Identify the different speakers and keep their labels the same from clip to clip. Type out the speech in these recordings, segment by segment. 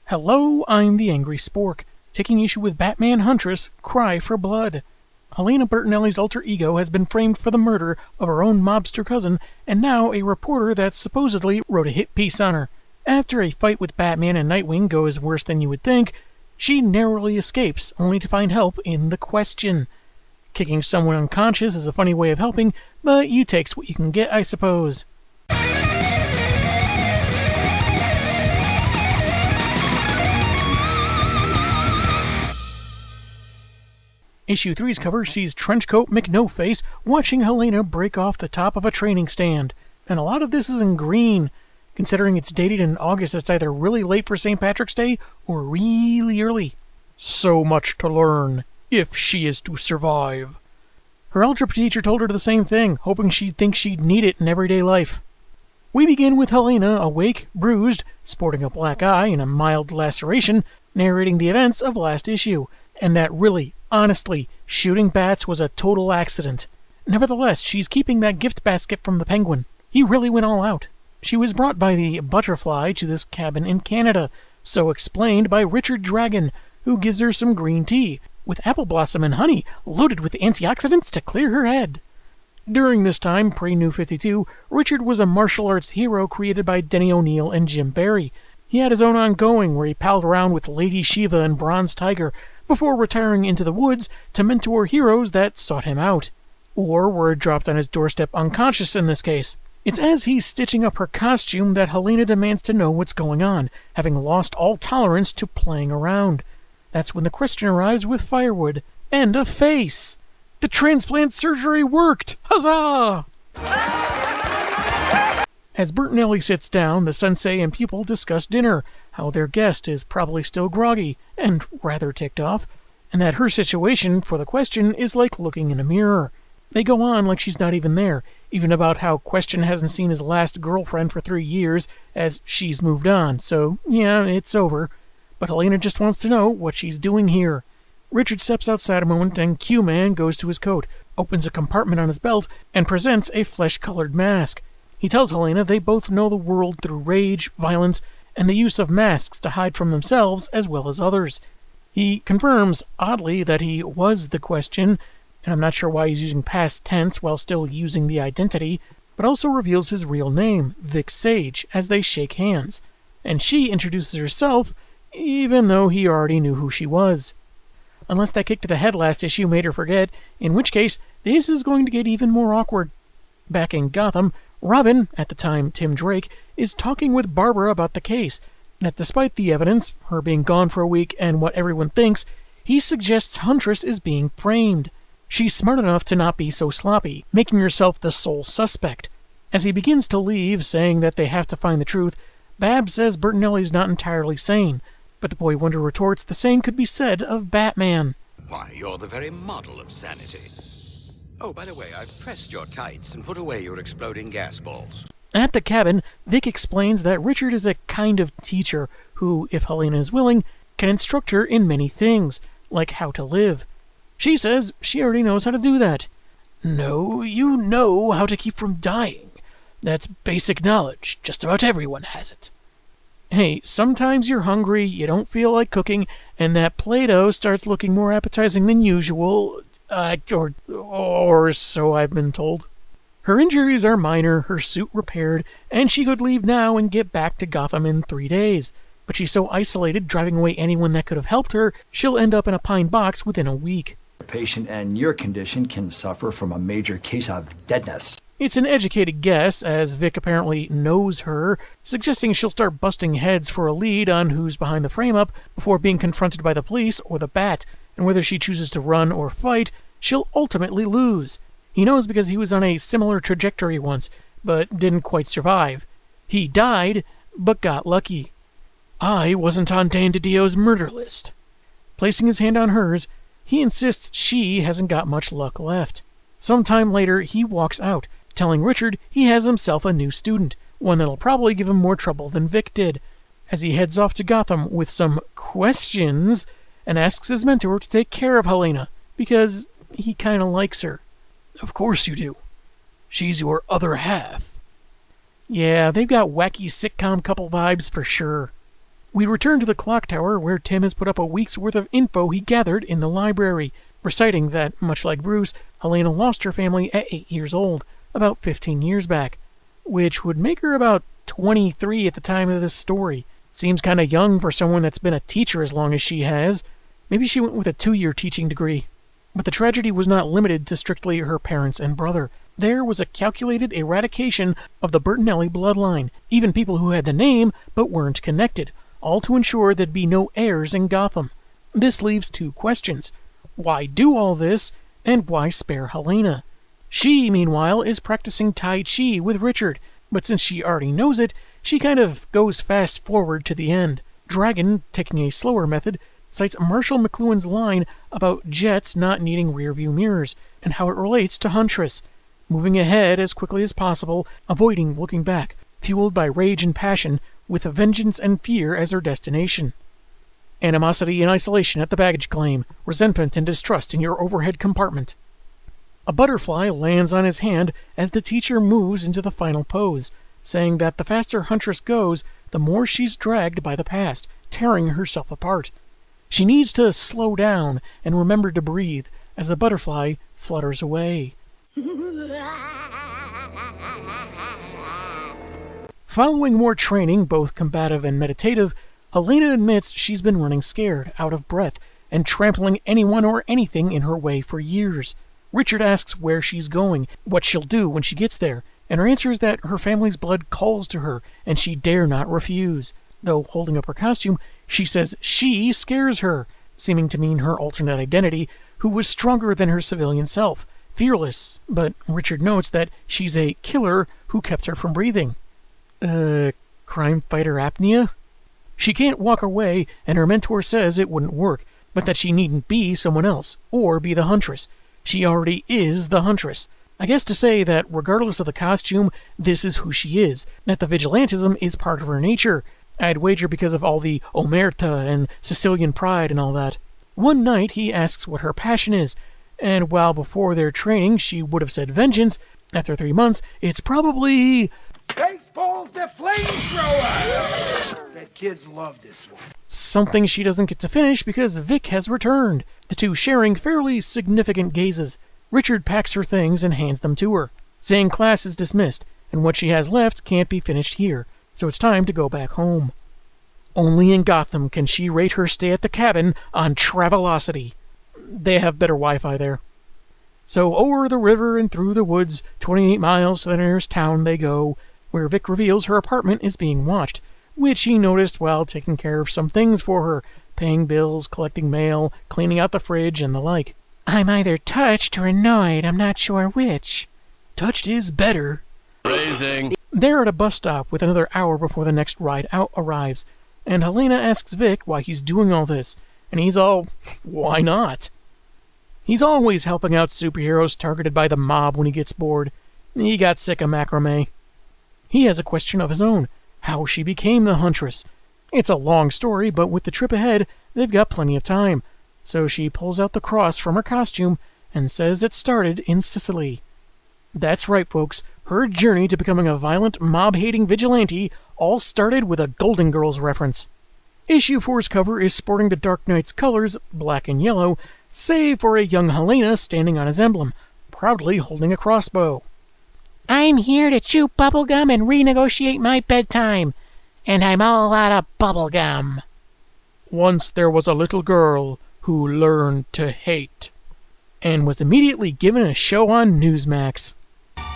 Speaker 1: Hello, I'm the Angry Spork, taking issue with Batman Huntress' cry for blood. Helena Bertinelli's alter ego has been framed for the murder of her own mobster cousin, and now a reporter that supposedly wrote a hit piece on her. After a fight with Batman and Nightwing goes worse than you would think, she narrowly escapes, only to find help in the Question. Kicking someone unconscious is a funny way of helping, but you takes what you can get, I suppose. Issue 3's cover sees Trenchcoat McNoface watching Helena break off the top of a training stand, and a lot of this is in green. Considering it's dated in August, that's either really late for St. Patrick's Day or really early. So much to learn, if she is to survive. Her algebra teacher told her the same thing, hoping she'd think she'd need it in everyday life. We begin with Helena, awake, bruised, sporting a black eye and a mild laceration, narrating the events of last issue, and that really, honestly, shooting bats was a total accident. Nevertheless, she's keeping that gift basket from the Penguin. He really went all out. She was brought by the Butterfly to this cabin in Canada, so explained by Richard Dragon, who gives her some green tea, with apple blossom and honey, loaded with antioxidants to clear her head. During this time, pre-New 52, Richard was a martial arts hero created by Denny O'Neil and Jim Barry. He had his own ongoing, where he palled around with Lady Shiva and Bronze Tiger, before retiring into the woods to mentor heroes that sought him out, or were dropped on his doorstep unconscious in this case. It's as he's stitching up her costume that Helena demands to know what's going on, having lost all tolerance to playing around. That's when the Question arrives with firewood and a face. The transplant surgery worked! Huzzah! As Bertinelli sits down, the sensei and pupil discuss dinner, how their guest is probably still groggy and rather ticked off, and that her situation for the Question is like looking in a mirror. They go on like she's not even there, even about how Question hasn't seen his last girlfriend for 3 years, as she's moved on, so yeah, it's over. But Helena just wants to know what she's doing here. Richard steps outside a moment, and Q-Man goes to his coat, opens a compartment on his belt, and presents a flesh-colored mask. He tells Helena they both know the world through rage, violence, and the use of masks to hide from themselves as well as others. He confirms, oddly, that he was the Question, and I'm not sure why he's using past tense while still using the identity, but also reveals his real name, Vic Sage, as they shake hands. And she introduces herself, even though he already knew who she was. Unless that kick to the head last issue made her forget, in which case, this is going to get even more awkward. Back in Gotham, Robin, at the time Tim Drake, is talking with Barbara about the case, that despite the evidence, her being gone for a week and what everyone thinks, he suggests Huntress is being framed. She's smart enough to not be so sloppy, making herself the sole suspect. As he begins to leave, saying that they have to find the truth, Babs says Bertinelli's not entirely sane, but the Boy Wonder retorts the same could be said of Batman.
Speaker 2: Why, you're the very model of sanity. Oh, by the way, I've pressed your tights and put away your exploding gas balls.
Speaker 1: At the cabin, Vic explains that Richard is a kind of teacher who, if Helena is willing, can instruct her in many things, like how to live. She says she already knows how to do that. No, you know how to keep from dying. That's basic knowledge. Just about everyone has it. Hey, sometimes you're hungry, you don't feel like cooking, and that Play-Doh starts looking more appetizing than usual. Or so I've been told. Her injuries are minor, her suit repaired, and she could leave now and get back to Gotham in 3 days. But she's so isolated, driving away anyone that could have helped her, she'll end up in a pine box within a week.
Speaker 3: The patient and your condition can suffer from a major case of deadness.
Speaker 1: It's an educated guess, as Vic apparently knows her, suggesting she'll start busting heads for a lead on who's behind the frame-up before being confronted by the police or the Bat, and whether she chooses to run or fight, she'll ultimately lose. He knows because he was on a similar trajectory once, but didn't quite survive. He died, but got lucky. I wasn't on Dan DiDio's murder list. Placing his hand on hers, he insists she hasn't got much luck left. Sometime later, he walks out, telling Richard he has himself a new student, one that'll probably give him more trouble than Vic did, as he heads off to Gotham with some questions and asks his mentor to take care of Helena, because he kinda likes her. Of course you do. She's your other half. Yeah, they've got wacky sitcom couple vibes for sure. We return to the clock tower where Tim has put up a week's worth of info he gathered in the library, reciting that, much like Bruce, Helena lost her family at 8 years old, about 15 years back, which would make her about 23 at the time of this story. Seems kinda young for someone that's been a teacher as long as she has. Maybe she went with a 2-year teaching degree. But the tragedy was not limited to strictly her parents and brother. There was a calculated eradication of the Bertinelli bloodline, even people who had the name but weren't connected, all to ensure there'd be no heirs in Gotham. This leaves 2 questions. Why do all this, and why spare Helena? She, meanwhile, is practicing Tai Chi with Richard, but since she already knows it, she kind of goes fast forward to the end. Dragon, taking a slower method, cites Marshall McLuhan's line about jets not needing rearview mirrors, and how it relates to Huntress, moving ahead as quickly as possible, avoiding looking back, fueled by rage and passion, with vengeance and fear as their destination. Animosity and isolation at the baggage claim, resentment and distrust in your overhead compartment. A butterfly lands on his hand as the teacher moves into the final pose, saying that the faster Huntress goes, the more she's dragged by the past, tearing herself apart. She needs to slow down and remember to breathe as the butterfly flutters away. Following more training, both combative and meditative, Helena admits she's been running scared, out of breath, and trampling anyone or anything in her way for years. Richard asks where she's going, what she'll do when she gets there, and her answer is that her family's blood calls to her, and she dare not refuse. Though holding up her costume, she says she scares her, seeming to mean her alternate identity, who was stronger than her civilian self, fearless, but Richard notes that she's a killer who kept her from breathing. Crime fighter apnea? She can't walk away, and her mentor says it wouldn't work, but that she needn't be someone else, or be the Huntress. She already is the Huntress. I guess to say that, regardless of the costume, this is who she is, that the vigilantism is part of her nature. I'd wager because of all the omerta and Sicilian pride and all that. One night he asks what her passion is, and while before their training she would have said vengeance, after 3 months, it's probably...
Speaker 4: Spaceballs the flamethrower! The kids love this one.
Speaker 1: Something she doesn't get to finish because Vic has returned, the two sharing fairly significant gazes. Richard packs her things and hands them to her, saying class is dismissed, and what she has left can't be finished here, so it's time to go back home. Only in Gotham can she rate her stay at the cabin on Travelocity. They have better Wi-Fi there. So over the river and through the woods, 28 miles to the nearest town they go, where Vic reveals her apartment is being watched, which he noticed while taking care of some things for her, paying bills, collecting mail, cleaning out the fridge, and the like. I'm either touched or annoyed, I'm not sure which. Touched is better.
Speaker 5: Phrasing.
Speaker 1: They're at a bus stop with another hour before the next ride out arrives, and Helena asks Vic why he's doing all this, and he's all, why not? He's always helping out superheroes targeted by the mob when he gets bored. He got sick of macrame. He has a question of his own, how she became the Huntress. It's a long story, but with the trip ahead, they've got plenty of time. So she pulls out the cross from her costume and says it started in Sicily. That's right, folks. Her journey to becoming a violent, mob-hating vigilante all started with a Golden Girls reference. Issue 4's cover is sporting the Dark Knight's colors, black and yellow, save for a young Helena standing on his emblem, proudly holding a crossbow. I'm here to chew bubblegum and renegotiate my bedtime, and I'm all out of bubblegum. Once there was a little girl who learned to hate, and was immediately given a show on Newsmax.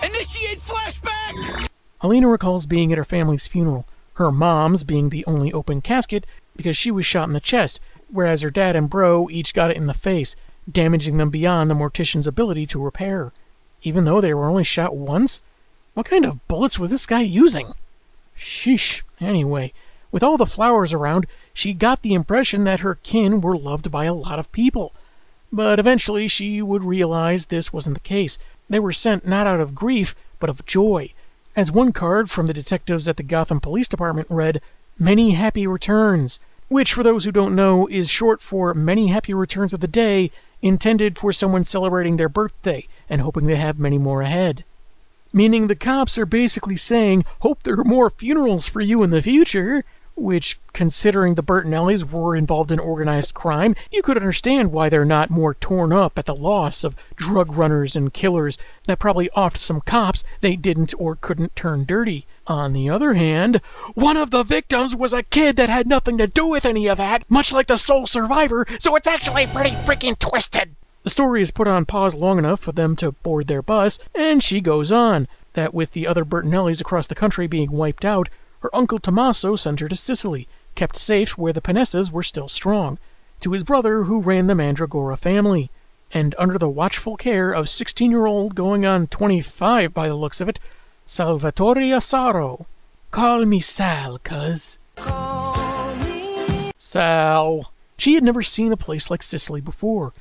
Speaker 5: Initiate flashback!
Speaker 1: Helena recalls being at her family's funeral, her mom's being the only open casket because she was shot in the chest, whereas her dad and bro each got it in the face, damaging them beyond the mortician's ability to repair. Even though they were only shot once? What kind of bullets was this guy using? Sheesh. Anyway, with all the flowers around, she got the impression that her kin were loved by a lot of people. But eventually she would realize this wasn't the case. They were sent not out of grief, but of joy. As one card from the detectives at the Gotham Police Department read, Many Happy Returns, which, for those who don't know, is short for Many Happy Returns of the Day, intended for someone celebrating their birthday and hoping they have many more ahead. Meaning the cops are basically saying, hope there are more funerals for you in the future, which, considering the Bertinellis were involved in organized crime, you could understand why they're not more torn up at the loss of drug runners and killers that probably offed some cops they didn't or couldn't turn dirty. On the other hand, one of the victims was a kid that had nothing to do with any of that, much like the sole survivor, so it's actually pretty freaking twisted. The story is put on pause long enough for them to board their bus, and she goes on, that with the other Bertinellis across the country being wiped out, her uncle Tommaso sent her to Sicily, kept safe where the Panessas were still strong, to his brother who ran the Mandragora family, and under the watchful care of 16-year-old going on 25 by the looks of it, Salvatore Asaro. Call me Sal, cuz. Call me Sal. She had never seen a place like Sicily before.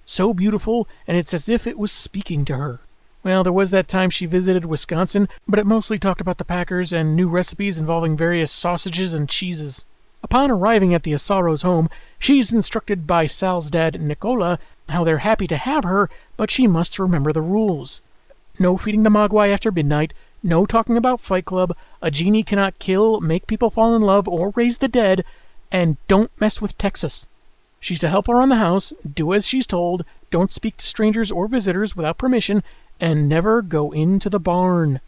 Speaker 1: So beautiful, and it's as if it was speaking to her. Well, there was that time she visited Wisconsin, but it mostly talked about the Packers and new recipes involving various sausages and cheeses. Upon arriving at the Asaro's home, she's instructed by Sal's dad, Nicola, how they're happy to have her, but she must remember the rules. No feeding the mogwai after midnight, no talking about Fight Club, a genie cannot kill, make people fall in love, or raise the dead, and don't mess with Texas. She's to help around the house, do as she's told, don't speak to strangers or visitors without permission, and never go into the barn.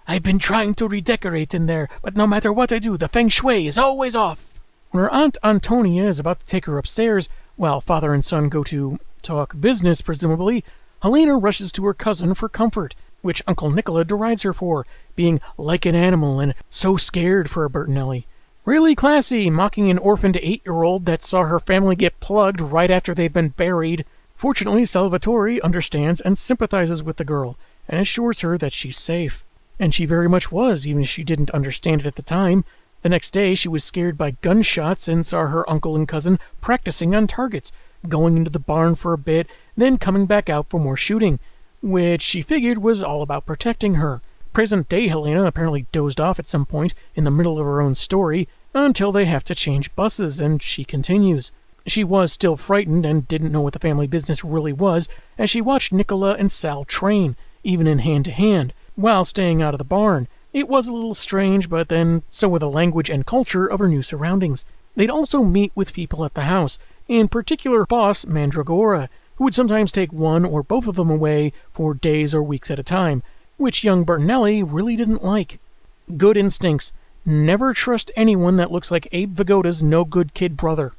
Speaker 1: I've been trying to redecorate in there, but no matter what I do, the feng shui is always off. When her Aunt Antonia is about to take her upstairs, while father and son go to talk business, presumably, Helena rushes to her cousin for comfort, which Uncle Nicola derides her for, being like an animal and so scared for a Bertinelli. Really classy, mocking an orphaned 8-year-old that saw her family get plugged right after they've been buried. Fortunately, Salvatore understands and sympathizes with the girl, and assures her that she's safe. And she very much was, even if she didn't understand it at the time. The next day, she was scared by gunshots and saw her uncle and cousin practicing on targets, going into the barn for a bit, then coming back out for more shooting, which she figured was all about protecting her. Present-day Helena apparently dozed off at some point in the middle of her own story, until they have to change buses, and she continues. She was still frightened and didn't know what the family business really was as she watched Nicola and Sal train, even in hand-to-hand, while staying out of the barn. It was a little strange, but then so were the language and culture of her new surroundings. They'd also meet with people at the house, in particular boss Mandragora, who would sometimes take one or both of them away for days or weeks at a time, which young Bertinelli really didn't like. Good instincts. Never trust anyone that looks like Abe Vigoda's no-good kid brother.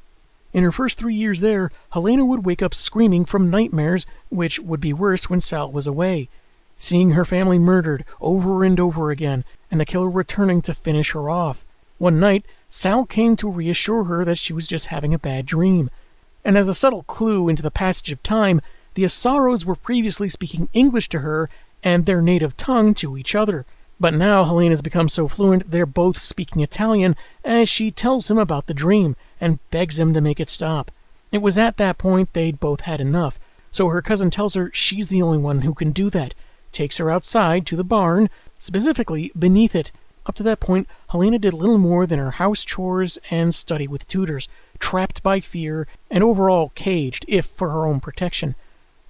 Speaker 1: In her first 3 years there, Helena would wake up screaming from nightmares, which would be worse when Sal was away. Seeing her family murdered over and over again, and the killer returning to finish her off. One night, Sal came to reassure her that she was just having a bad dream. And as a subtle clue into the passage of time, the Asaros were previously speaking English to her and their native tongue to each other. But now Helena's become so fluent they're both speaking Italian as she tells him about the dream and begs him to make it stop. It was at that point they'd both had enough, so her cousin tells her she's the only one who can do that, takes her outside to the barn, specifically beneath it. Up to that point, Helena did little more than her house chores and study with tutors, trapped by fear and overall caged, if for her own protection.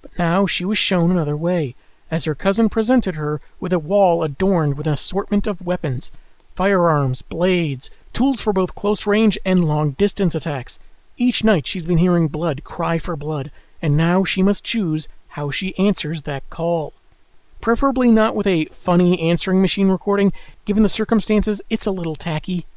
Speaker 1: But now she was shown another way, as her cousin presented her with a wall adorned with an assortment of weapons, firearms, blades, tools for both close-range and long-distance attacks. Each night she's been hearing blood cry for blood, and now she must choose how she answers that call. Preferably not with a funny answering machine recording. Given the circumstances, it's a little tacky.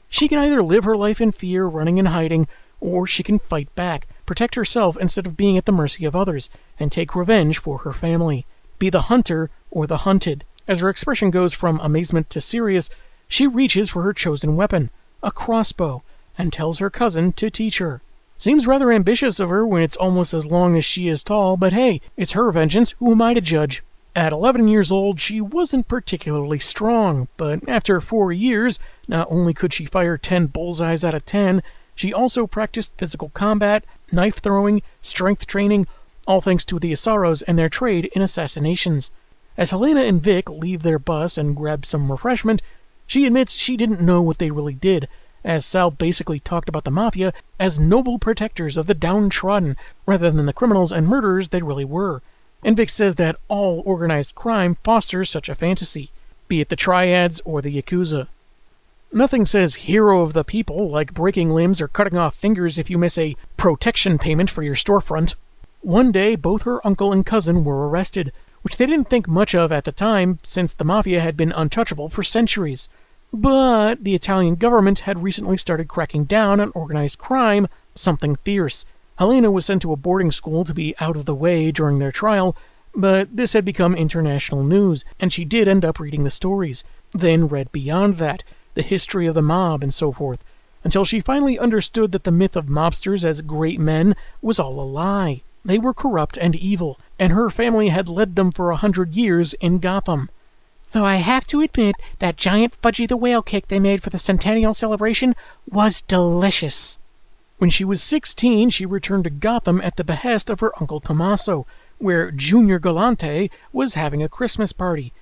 Speaker 1: She can either live her life in fear, running and hiding, or she can fight back, protect herself instead of being at the mercy of others, and take revenge for her family. Be the hunter or the hunted. As her expression goes from amazement to serious, she reaches for her chosen weapon, a crossbow, and tells her cousin to teach her. Seems rather ambitious of her when it's almost as long as she is tall, but hey, it's her vengeance, who am I to judge? At 11 years old, she wasn't particularly strong, but after 4 years, not only could she fire 10 bullseyes out of 10, she also practiced physical combat, knife throwing, strength training, all thanks to the Asaros and their trade in assassinations. As Helena and Vic leave their bus and grab some refreshment, she admits she didn't know what they really did, as Sal basically talked about the Mafia as noble protectors of the downtrodden, rather than the criminals and murderers they really were. And Vic says that all organized crime fosters such a fantasy, be it the triads or the Yakuza. Nothing says hero of the people like breaking limbs or cutting off fingers if you miss a protection payment for your storefront. One day, both her uncle and cousin were arrested, which they didn't think much of at the time since the mafia had been untouchable for centuries. But the Italian government had recently started cracking down on organized crime, something fierce. Helena was sent to a boarding school to be out of the way during their trial, but this had become international news, and she did end up reading the stories, then read beyond that, the history of the mob and so forth, until she finally understood that the myth of mobsters as great men was all a lie. They were corrupt and evil, and her family had led them for 100 years in Gotham. Though I have to admit, that giant Fudgy the Whale cake they made for the centennial celebration was delicious. When she was 16, she returned to Gotham at the behest of her uncle Tommaso, where Junior Galante was having a Christmas party.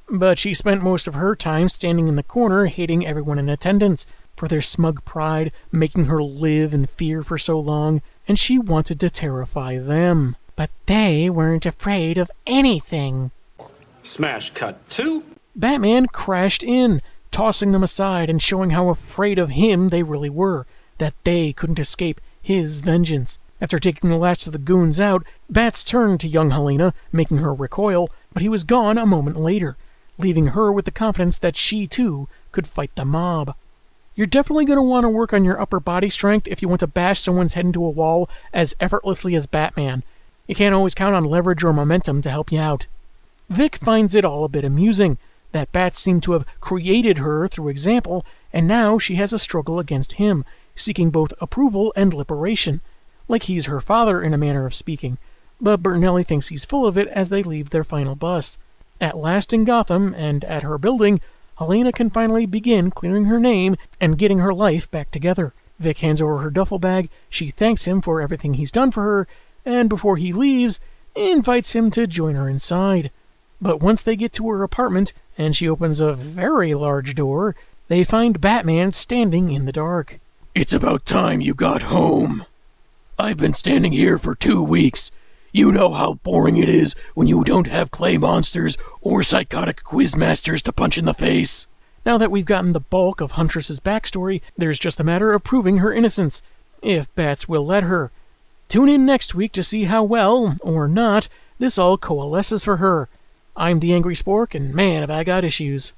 Speaker 1: But she spent most of her time standing in the corner hating everyone in attendance for their smug pride making her live in fear for so long, and she wanted to terrify them. But they weren't afraid of anything.
Speaker 6: Smash cut 2.
Speaker 1: Batman crashed in, tossing them aside and showing how afraid of him they really were, that they couldn't escape his vengeance. After taking the last of the goons out, Bats turned to young Helena, making her recoil, but he was gone a moment later, leaving her with the confidence that she, too, could fight the mob. You're definitely going to want to work on your upper body strength if you want to bash someone's head into a wall as effortlessly as Batman. You can't always count on leverage or momentum to help you out. Vic finds it all a bit amusing, that Bats seemed to have created her through example, and now she has a struggle against him, seeking both approval and liberation, like he's her father in a manner of speaking, but Bertinelli thinks he's full of it as they leave their final bus. At last in Gotham, and at her building, Helena can finally begin clearing her name and getting her life back together. Vic hands over her duffel bag, she thanks him for everything he's done for her, and before he leaves, invites him to join her inside. But once they get to her apartment, and she opens a very large door, they find Batman standing in the dark.
Speaker 7: It's about time you got home. I've been standing here for 2 weeks. You know how boring it is when you don't have clay monsters or psychotic quizmasters to punch in the face.
Speaker 1: Now that we've gotten the bulk of Huntress's backstory, there's just a matter of proving her innocence, if Bats will let her. Tune in next week to see how well, or not, this all coalesces for her. I'm the Angry Spork, and man, have I got issues.